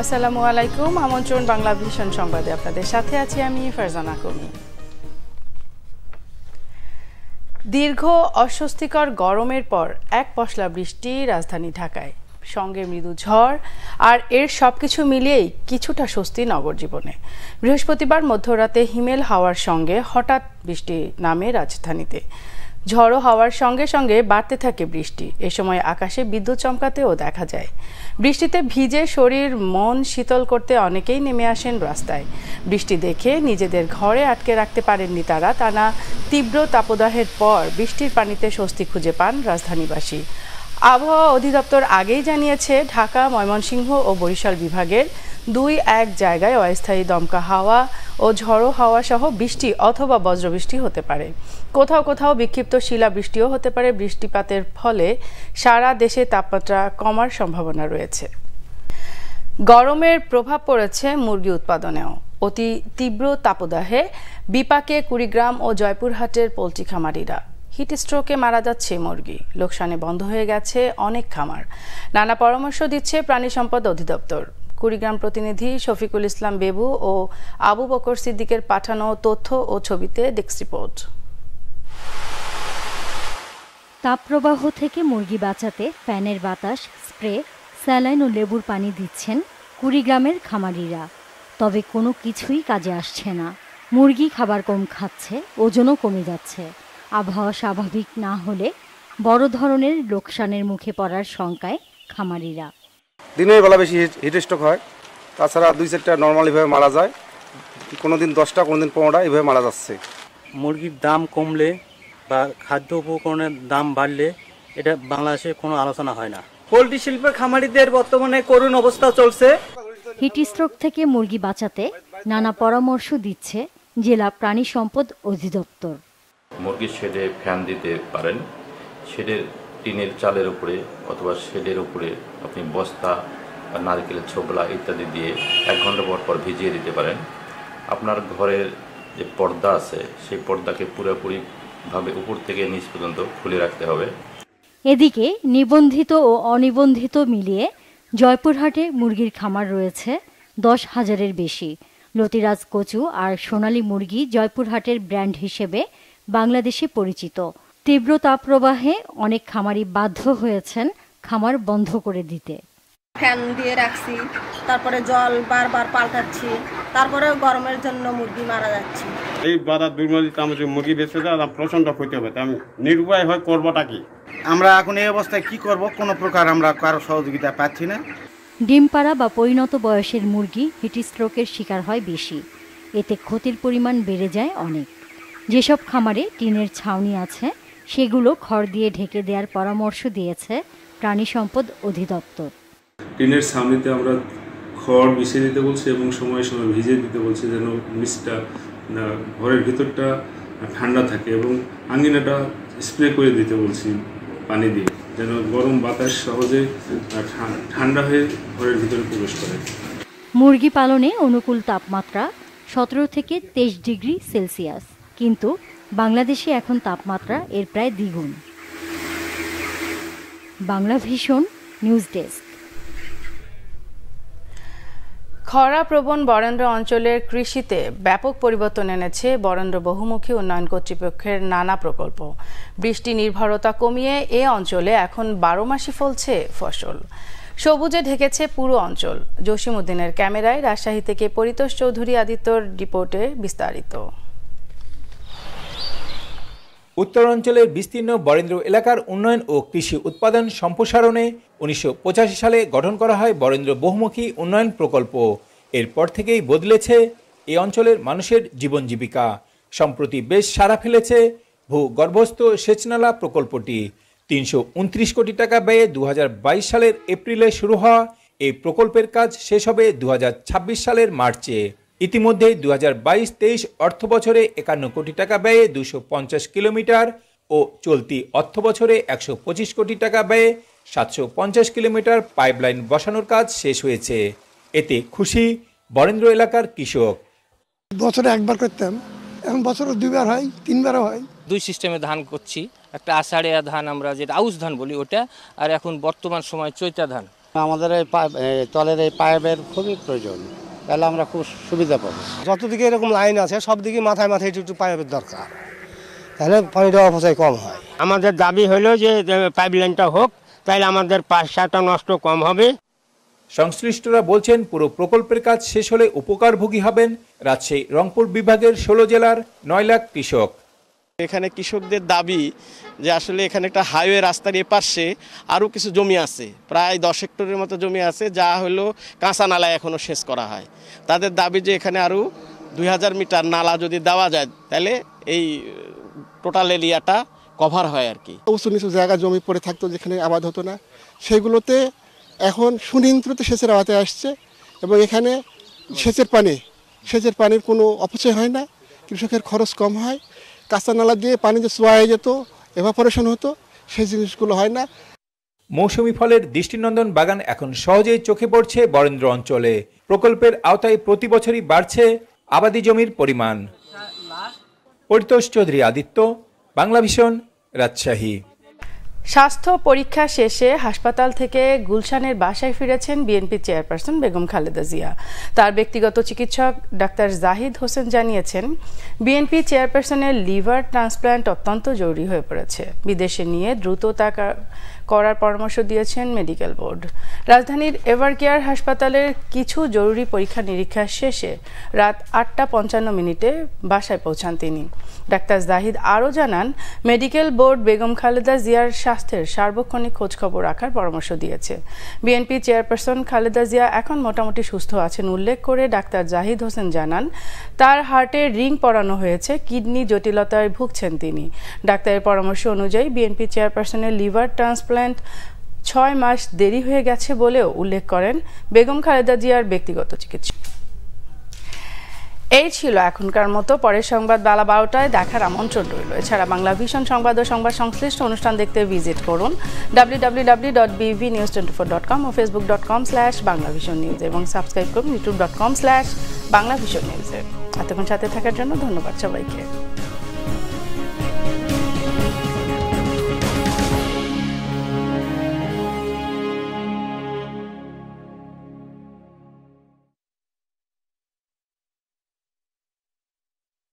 আসসালামু আলাইকুম। আমন্ত্রণ বাংলা ভিশন সংবাদে আপনাদের সাথে আছি আমি ফারজানা কমি। দীর্ঘ অস্বস্তিকর গরমের পর এক পশলা বৃষ্টি রাজধানী ঢাকায়, সঙ্গে মৃদু ঝড়, আর এর সবকিছু মিলিয়েই কিছুটা স্বস্তি নগর জীবনে। বৃহস্পতিবার মধ্যরাতে হিমেল হাওয়ার সঙ্গে হঠাৎ বৃষ্টি নামে রাজধানীতে। ঝড়ো হাওয়ার সঙ্গে সঙ্গে বাড়তে থাকে বৃষ্টি। এ সময় আকাশে বিদ্যুৎ চমকাতেও দেখা যায়। বৃষ্টিতে ভিজে শরীর মন শীতল করতে অনেকেই নেমে আসেন রাস্তায়। বৃষ্টি দেখে নিজেদের ঘরে আটকে রাখতে পারেননি তারা। টানা তীব্র তাপদাহের পর বৃষ্টির পানিতে স্বস্তি খুঁজে পান রাজধানীবাসী। আবহাওয়া অধিদপ্তর আগেই জানিয়েছে, ঢাকা, ময়মনসিংহ ও বরিশাল বিভাগের 2-1 জায়গায় অস্থায়ী দমকা হাওয়া ও ঝড়ো হাওয়া সহ বৃষ্টি অথবা বজ্রবৃষ্টি হতে পারে। কোথাও কোথাও বিক্ষিপ্ত শিলাবৃষ্টিও হতে পারে। বৃষ্টিপাতের ফলে সারা দেশে তাপমাত্রা কমার সম্ভাবনা রয়েছে। গরমের প্রভাব পড়েছে মুরগি উৎপাদনেও। অতি তীব্র তাপদাহে বিপাকে কুড়িগ্রাম ও জয়পুরহাটের পোলট্রি খামারিরা। হিট স্ট্রোকে মারা যাচ্ছে মুরগি, লোকসানে বন্ধ হয়ে গেছে অনেক খামার। নানা পরামর্শ দিচ্ছে প্রাণী সম্পদ অধিদপ্তর। কুড়িগ্রাম প্রতিনিধি শফিকুল ইসলাম বেবু ও আবু বকর সিদ্দিকের পাঠানো তথ্য ও ছবিতে ডেস্ক রিপোর্ট। তাপপ্রবাহ থেকে মুরগি বাঁচাতে ফ্যানের বাতাস, স্প্রে, স্যালাইন ও লেবুর পানি দিচ্ছেন কুড়িগ্রামের খামারিরা। তবে কোনো কিছুই কাজে আসছে না। মুরগি খাবার কম খাচ্ছে, ওজনও কমে যাচ্ছে। আবহাওয়া স্বাভাবিক না হলে বড় ধরনের লোকসানের মুখে পড়ার শঙ্কায় খামারিরা। দিনের বেলা বেশি হিট স্ট্রোক হয়, তাছাড়া 2-4টা নর্মাল এভাবে মারা যায়, কোনোদিন 10টা কোনোদিন 15টা এভাবে মারা যাচ্ছে। মুরগির দাম কমলে বা খাদ্য উপকরণের দাম বাড়লে এটা বাংলাদেশে কোনো আলোচনা হয় না। পোল্ট্রি শিল্পের খামারিদের বর্তমানে করুণ অবস্থা চলছে। হিট স্ট্রোক থেকে মুরগি বাঁচাতে নানা পরামর্শ দিচ্ছে জেলা প্রাণী সম্পদ অধিদপ্তর। মুরগির শেডে ফ্যান দিতে পারেন, শেডের টিনের চালের উপরে অথবা শেডের উপরে আপনি বস্তা বা নারকেলের ছোবলা ইত্যাদি দিয়ে 1 ঘন্টা পর ভিজিয়ে দিতে পারেন। আপনার ঘরের যে পর্দা আছে সেই পর্দাকে পুরোপুরিভাবে উপর থেকে নিচ পর্যন্ত খুলে রাখতে হবে। এদিকে নিবন্ধিত ও অনিবন্ধিত মিলিয়ে জয়পুরহাটে মুরগির খামার রয়েছে 10,000-এর বেশি। লতিরাজ কচু আর সোনালী মুরগি জয়পুরহাটের ব্র্যান্ড হিসেবে বাংলাদেশে পরিচিত। তীব্র তাপপ্রবাহে অনেক খামারি বাধ্য হয়েছেন খামার বন্ধ করে দিতে। ফ্যান দিয়ে রাখছি, তারপরে জল বারবার পাল্টাচ্ছি, তারপরে গরমের জন্য মুরগি মারা যাচ্ছে। এই বাধা দুর্নীতি আমাদের মুরগি বেঁচে যায়, প্রচন্ড ক্ষতি হবে। আমি নিরুপায় হয় করবোটা কি? আমরা এখন এই অবস্থায় কি করব? কোনো প্রকার আমরা কারো সহযোগিতা পাচ্ছি না। ডিম পাড়া বা পরিণত বয়সের মুরগি হিট স্ট্রোকের শিকার হয় বেশি। এতে ক্ষতির পরিমাণ বেড়ে যায় অনেক। যেসব খামারে টিনের ছাউনি আছে সেগুলো খড় দিয়ে ঢেকে দেওয়ার পরামর্শ দিয়েছে প্রাণী সম্পদ অধিদপ্তর। টিনের ছাউনিতে আমরা খড় মিশিয়ে দিতে বলছি এবং সময়ে সময়ে ভিজিয়ে দিতে বলছি, যেন নিচটা ঘরের ভিতরটা ঠান্ডা থাকে, এবং আঙ্গিনাটা স্প্রে করে দিতে বলছি পানি দিয়ে, যেন গরম বাতাস সহজে ঠান্ডা হয়ে ঘরের ভিতরে প্রবেশ করে। মুরগি পালনে অনুকূল তাপমাত্রা 17 থেকে 23 ডিগ্রি সেলসিয়াস, কিন্তু বাংলাদেশে এখন তাপমাত্রা এর প্রায় দ্বিগুণ। Bangla vision news desk. খরাপ্রবণ বরেন্দ্র অঞ্চলের কৃষিতে ব্যাপক পরিবর্তন এনেছে বরেন্দ্র বহুমুখী উন্নয়ন কর্তৃপক্ষের নানা প্রকল্প। বৃষ্টি নির্ভরতা কমিয়ে এ অঞ্চলে এখন 12 মাসই ফলছে ফসল। সবুজে ঢেকেছে পুরো অঞ্চল। জসিমউদ্দিনের ক্যামেরায় রাজশাহী থেকে পরিতোষ চৌধুরী আদিত্যর রিপোর্টে বিস্তারিত। উত্তরাঞ্চলের বিস্তীর্ণ বরেন্দ্র এলাকার উন্নয়ন ও কৃষি উৎপাদন সম্প্রসারণে 1985 সালে গঠন করা হয় বরেন্দ্র বহুমুখী উন্নয়ন প্রকল্প। এরপর থেকেই বদলেছে এই অঞ্চলের মানুষের জীবন জীবিকা। সম্প্রতি বেশ সাড়া ফেলেছে ভূগর্ভস্থ সেচনালা প্রকল্পটি। 329 কোটি টাকা ব্যয়ে 2022 সালের এপ্রিলে শুরু হওয়া এই প্রকল্পের কাজ শেষ হবে 2026 সালের মার্চে। ইতিমধ্যে 2022-23 অর্থ বছরে 51 কোটি টাকা ব্যয়ে 250 কিলোমিটার ও চলতি অর্থ বছরে 125 কোটি টাকা ব্যয়ে 750 কিলোমিটার পাইপলাইন বসানোর কাজ শেষ হয়েছে। এতে খুশি বরেন্দ্র এলাকার কৃষক। বছরে একবার করতাম, এখন বছরে 2বার হয়, 3বারও হয়। 2 সিস্টেমে ধান করছি। একটা আষাঢ়িয়া ধান আমরা যেটা আউশ ধান বলি ওটা, আর এখন বর্তমান সময় চৈতা ধান। আমাদের এই তলের এই পাইপের খুবই প্রয়োজন, তাহলে আমরা খুব সুবিধা পাবো। যতদিকে এরকম লাইন আছে সব দিকে মাথায় মাথায় একটু পাইপের দরকার, তাহলে পানিটা অপচয় কম হয়। আমাদের দাবি হলো যে পাইপ লাইনটা হোক, তাহলে আমাদের পাশাটা নষ্ট কম হবে। সংশ্লিষ্টরা বলছেন পুরো প্রকল্পের কাজ শেষ হলে উপকারভোগী হবেন রাজশাহী রংপুর বিভাগের 16 জেলার 9 লাখ কৃষক। এখানে কৃষকদের দাবি যে আসলে এখানে একটা হাইওয়ে রাস্তার এপাশে আরও কিছু জমি আছে, প্রায় 10 হেক্টরের মতো জমি আছে, যা হলো কাঁচা নালা এখনও শেষ করা হয়। তাদের দাবি যে এখানে আরও 2000 মিটার নালা যদি দেওয়া যায় তাহলে এই টোটাল এরিয়াটা কভার হয় আর কি। উঁচু নিচু জায়গা জমি পড়ে থাকতো যেখানে আবাদ হতো না, সেগুলোতে এখন সুনিয়ন্ত্রিত সেচের আওতায় আসছে এবং এখানে সেচের পানির কোনো অপচয় হয় না, কৃষকের খরচ কম হয়, কাঁচা নালা দিয়ে পানি যে চুয়ায় যেত, এভাপোরেশন হতো, সেই জিনিসগুলো হয় না। মৌসুমি ফলের দৃষ্টিনন্দন বাগান এখন সহজেই চোখে পড়ছে বরেন্দ্র অঞ্চলে। প্রকল্পের আওতায় প্রতি বছরই বাড়ছে আবাদি জমির পরিমাণ। পরিতোষ চৌধুরী, আদিত্য, বাংলা ভিশন, রাজশাহী। স্বাস্থ্য পরীক্ষা শেষে হাসপাতাল থেকে গুলশানের বাসায় ফিরেছেন বিএনপি চেয়ারপারসন বেগম খালেদা জিয়া। তার ব্যক্তিগত চিকিৎসক ডাক্তার জাহিদ হোসেন জানিয়েছেন, বিএনপি চেয়ারপারসনের লিভার ট্রান্সপ্ল্যান্ট অত্যন্ত জরুরি হয়ে পড়েছে। বিদেশে নিয়ে দ্রুত তা করার পরামর্শ দিয়েছেন মেডিকেল বোর্ড। রাজধানীর এভারকেয়ার হাসপাতালের কিছু জরুরি পরীক্ষা নিরীক্ষা শেষে রাত 8:55 বাসায় পৌঁছান তিনি। ডাক্তার জাহিদ আরও জানান, মেডিকেল বোর্ড বেগম খালেদা জিয়ার স্বাস্থ্যের সার্বক্ষণিক খোঁজখবর রাখার পরামর্শ দিয়েছে। বিএনপি চেয়ারপারসন খালেদা জিয়া এখন মোটামুটি সুস্থ আছেন উল্লেখ করে ডাক্তার জাহিদ হোসেন জানান, তার হার্টে রিং পরানো হয়েছে, কিডনি জটিলতায় ভুগছেন তিনি। ডাক্তারের পরামর্শ অনুযায়ী বিএনপি চেয়ারপারসনের লিভার ট্রান্সপ্ল্যান্ট 6 মাস দেরি হয়ে গেছে বলেও উল্লেখ করেন বেগম খালেদা জিয়ার ব্যক্তিগত চিকিৎসক। এই ছিল এখনকার মতো। পরের সংবাদ বেলা 12টায় দেখার আমন্ত্রণ রইল। এছাড়া বাংলা ভিশন সংবাদ ও সংবাদ সংশ্লিষ্ট অনুষ্ঠান দেখতে ভিজিট করুন www.bvnews24.com ও facebook.com/banglavisionnews এবং সাবস্ক্রাইব করুন youtube.com/banglavisionnews। এতক্ষণ সাথে থাকার জন্য ধন্যবাদ সবাইকে।